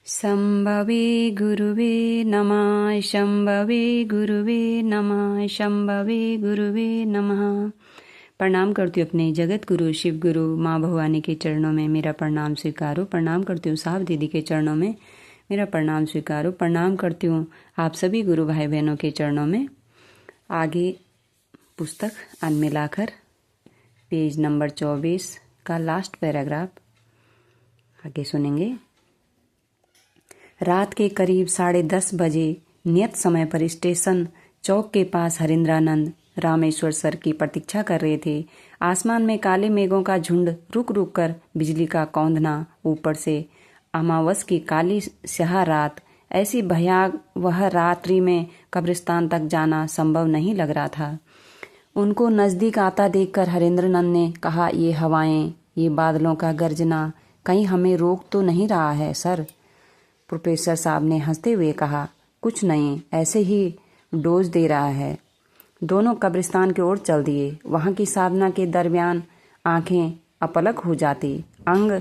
शंभवे गुरुवे नमः। शंभवे गुरुवे नमः। शंभवे गुरुवे नमः। प्रणाम करती हूँ अपने जगत गुरु शिव गुरु माँ भवानी के चरणों में मेरा प्रणाम स्वीकारो। प्रणाम करती हूँ साहब दीदी के चरणों में मेरा प्रणाम स्वीकारो। प्रणाम करती हूँ आप सभी गुरु भाई बहनों के चरणों में। आगे पुस्तक अन्न मिलाकर पेज नंबर 24 का लास्ट पैराग्राफ आगे सुनेंगे। रात के करीब 10:30 बजे नियत समय पर स्टेशन चौक के पास हरिंद्रानंद रामेश्वर सर की प्रतीक्षा कर रहे थे। आसमान में काले मेघों का झुंड रुक रुक कर बिजली का कौंधना, ऊपर से अमावस की काली स्याह रात। ऐसी भयावह रात्रि में कब्रिस्तान तक जाना संभव नहीं लग रहा था। उनको नजदीक आता देखकर हरिंद्रानंद ने कहा, ये हवाएं, ये बादलों का गर्जना कहीं हमें रोक तो नहीं रहा है सर? प्रोफेसर साहब ने हंसते हुए कहा, कुछ नहीं, ऐसे ही डोज दे रहा है। दोनों कब्रिस्तान की ओर चल दिए। वहां की साधना के दरमियान आंखें अपलक हो जाती, अंग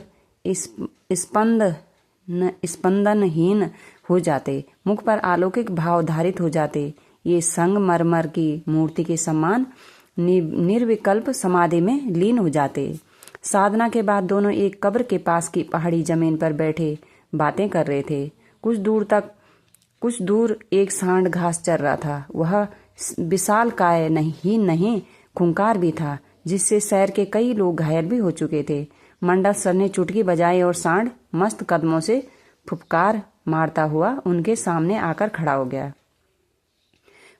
स्पंदनहीन हो जाते, मुख पर अलौकिक भाव धारित हो जाते। ये संगमरमर की मूर्ति के समान निर्विकल्प समाधि में लीन हो जाते। साधना के बाद दोनों एक कब्र के पास की पहाड़ी जमीन पर बैठे बातें कर रहे थे। कुछ दूर एक सांड घास चर रहा था। वह विशालकाय नहीं खूंखार भी था, जिससे शहर के कई लोग घायल भी हो चुके थे। मंडल सर ने चुटकी बजाई और सांड मस्त कदमों से फुफकार मारता हुआ उनके सामने आकर खड़ा हो गया।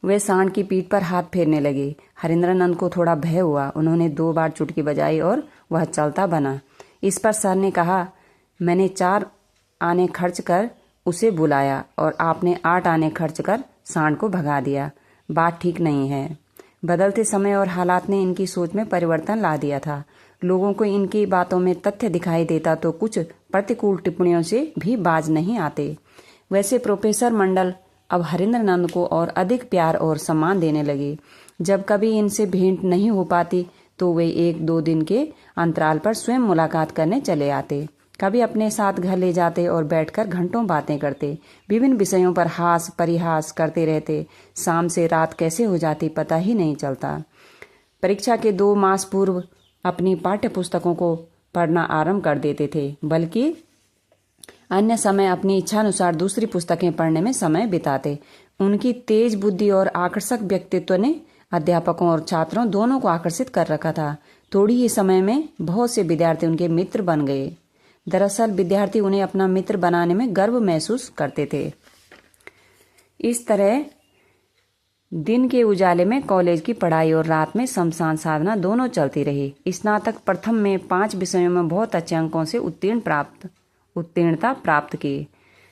वे सांड की पीठ पर हाथ फेरने लगे। हरिंद्रानंद को थोड़ा भय हुआ। उन्होंने 2 बार चुटकी बजाई और वह चलता बना। इस पर सर ने कहा, मैंने 4 आने खर्च कर उसे बुलाया और आपने 8 आने खर्च कर सांड को भगा दिया। बात ठीक नहीं है। बदलते समय और हालात ने इनकी सोच में परिवर्तन ला दिया था। लोगों को इनकी बातों में तथ्य दिखाई देता तो कुछ प्रतिकूल टिप्पणियों से भी बाज नहीं आते। वैसे प्रोफेसर मंडल अब हरिंद्रानंद को और अधिक प्यार और सम्मान देने लगे। जब कभी इनसे भेंट नहीं हो पाती तो वे 1-2 दिन के अंतराल पर स्वयं मुलाकात करने चले आते। कभी अपने साथ घर ले जाते और बैठकर घंटों बातें करते। विभिन्न विषयों पर हास परिहास करते रहते। शाम से रात कैसे हो जाती पता ही नहीं चलता। परीक्षा के 2 मास पूर्व अपनी पाठ्य पुस्तकों को पढ़ना आरंभ कर देते थे, बल्कि अन्य समय अपनी इच्छानुसार दूसरी पुस्तकें पढ़ने में समय बिताते। उनकी तेज बुद्धि और आकर्षक व्यक्तित्व ने अध्यापकों और छात्रों दोनों को आकर्षित कर रखा था। थोड़ी ही समय में बहुत से विद्यार्थी उनके मित्र बन गए। दरअसल विद्यार्थी उन्हें अपना मित्र बनाने में गर्व महसूस करते थे। इस तरह दिन के उजाले में कॉलेज की पढ़ाई और रात में शमशान साधना दोनों चलती रही। स्नातक प्रथम में 5 विषयों में बहुत अच्छे अंकों से उत्तीर्णता प्राप्त की।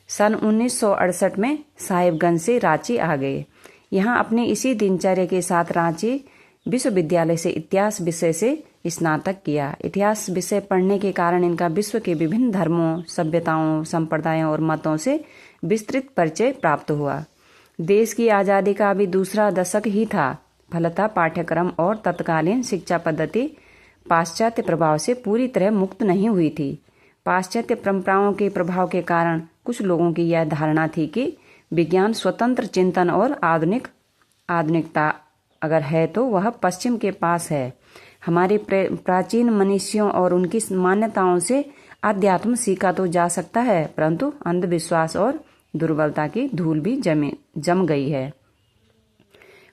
सन 1968 में साहिबगंज से रांची आ गए। यहाँ अपने इसी दिनचर्या के साथ रांची विश्वविद्यालय से इतिहास विषय से स्नातक किया। इतिहास विषय पढ़ने के कारण इनका विश्व के विभिन्न धर्मों, सभ्यताओं, संप्रदायों और मतों से विस्तृत परिचय प्राप्त हुआ। देश की आज़ादी का अभी दूसरा दशक ही था। फलतः पाठ्यक्रम और तत्कालीन शिक्षा पद्धति पाश्चात्य प्रभाव से पूरी तरह मुक्त नहीं हुई थी। पाश्चात्य परंपराओं के प्रभाव के कारण कुछ लोगों की यह धारणा थी कि विज्ञान स्वतंत्र चिंतन और आधुनिकता अगर है तो वह पश्चिम के पास है। हमारे प्राचीन मनीषियों और उनकी मान्यताओं से अध्यात्म सीखा तो जा सकता है, परंतु अंधविश्वास और दुर्बलता की धूल भी जम गई है।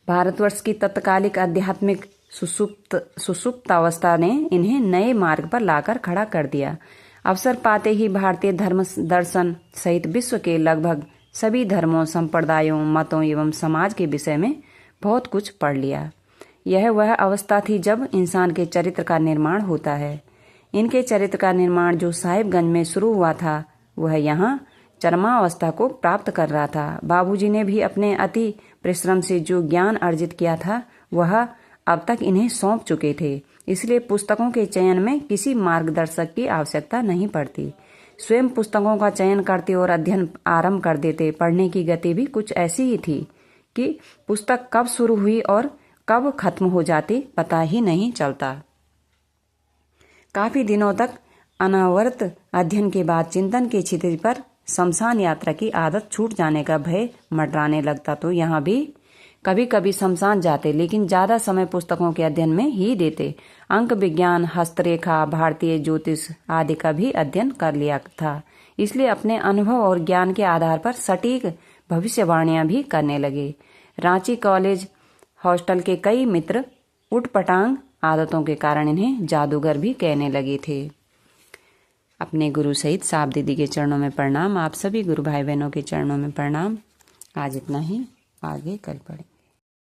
भारतवर्ष की तत्कालिक आध्यात्मिक सुसुप्त अवस्था ने इन्हें नए मार्ग पर लाकर खड़ा कर दिया। अवसर पाते ही भारतीय धर्म दर्शन सहित विश्व के लगभग सभी धर्मों, संप्रदायों, मतों एवं समाज के विषय में बहुत कुछ पढ़ लिया। यह वह अवस्था थी जब इंसान के चरित्र का निर्माण होता है। इनके चरित्र का निर्माण जो साहिबगंज में शुरू हुआ था, वह यहाँ चरमावस्था को प्राप्त कर रहा था। बाबूजी ने भी अपने अति परिश्रम से जो ज्ञान अर्जित किया था, वह अब तक इन्हें सौंप चुके थे। इसलिए पुस्तकों के चयन में किसी मार्गदर्शक की आवश्यकता नहीं पड़ती। स्वयं पुस्तकों का चयन करते और अध्ययन आरंभ कर देते। पढ़ने की गति भी कुछ ऐसी ही थी कि पुस्तक कब शुरू हुई और कब खत्म हो जाती पता ही नहीं चलता। काफी दिनों तक अनावरत अध्ययन के बाद चिंतन के क्षितिज पर शमशान यात्रा की आदत छूट जाने का भय मंडराने लगता। तो यहाँ भी कभी कभी शमशान जाते, लेकिन ज्यादा समय पुस्तकों के अध्ययन में ही देते। अंक विज्ञान, हस्तरेखा, भारतीय ज्योतिष आदि का भी अध्ययन कर लिया था। इसलिए अपने अनुभव और ज्ञान के आधार पर सटीक भविष्यवाणियां भी करने लगे। रांची कॉलेज हॉस्टल के कई मित्र उटपटांग आदतों के कारण इन्हें जादूगर भी कहने लगे थे। अपने गुरु सहित साहब दीदी के चरणों में प्रणाम। आप सभी गुरु भाई बहनों के चरणों में प्रणाम। आज इतना ही, आगे कल पढ़ें।